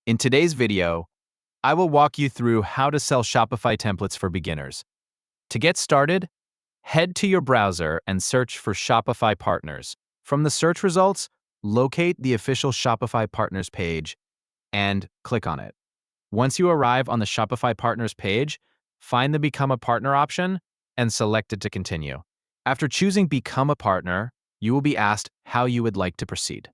In today's video, I will walk you through how to sell Shopify templates for beginners. To get started, head to your browser and search for Shopify partners. From the search results, locate the official Shopify partners page and click on it. Once you arrive on the Shopify partners page, find the Become a Partner option and select it to continue. After choosing Become a Partner, you will be asked how you would like to proceed.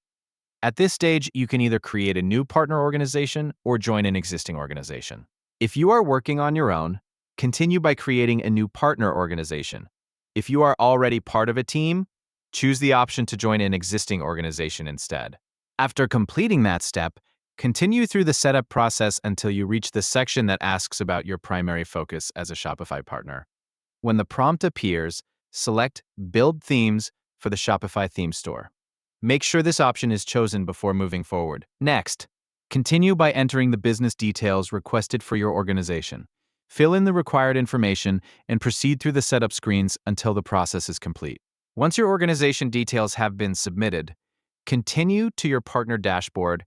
At this stage, you can either create a new partner organization or join an existing organization. If you are working on your own, continue by creating a new partner organization. If you are already part of a team, choose the option to join an existing organization instead. After completing that step, continue through the setup process until you reach the section that asks about your primary focus as a Shopify partner. When the prompt appears, select Build Themes for the Shopify theme store. Make sure this option is chosen before moving forward. Next, continue by entering the business details requested for your organization. Fill in the required information and proceed through the setup screens until the process is complete. Once your organization details have been submitted, continue to your partner dashboard.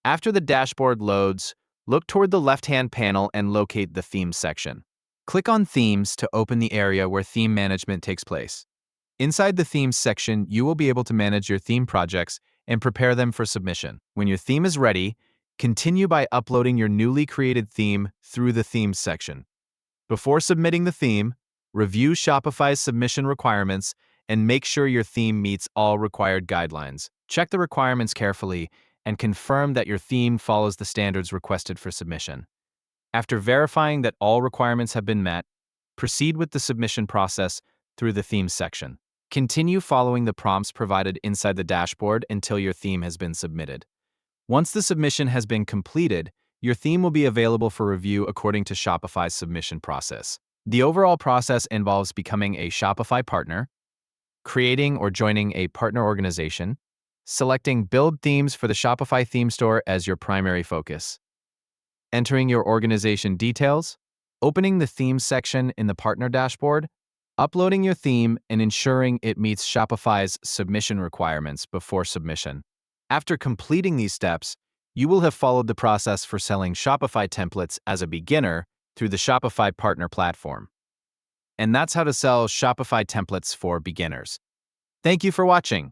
After the dashboard loads, look toward the left-hand panel and locate the Themes section. Click on Themes to open the area where theme management takes place. Inside the Themes section, you will be able to manage your theme projects and prepare them for submission. When your theme is ready, continue by uploading your newly created theme through the Themes section. Before submitting the theme, review Shopify's submission requirements and make sure your theme meets all required guidelines. Check the requirements carefully and confirm that your theme follows the standards requested for submission. After verifying that all requirements have been met, proceed with the submission process through the Themes section. Continue following the prompts provided inside the dashboard until your theme has been submitted. Once the submission has been completed, your theme will be available for review according to Shopify's submission process. The overall process involves becoming a Shopify partner, creating or joining a partner organization, selecting Build Themes for the Shopify theme store as your primary focus, entering your organization details, opening the Themes section in the partner dashboard, uploading your theme, and ensuring it meets Shopify's submission requirements before submission. After completing these steps, you will have followed the process for selling Shopify templates as a beginner through the Shopify partner platform. And that's how to sell Shopify templates for beginners. Thank you for watching.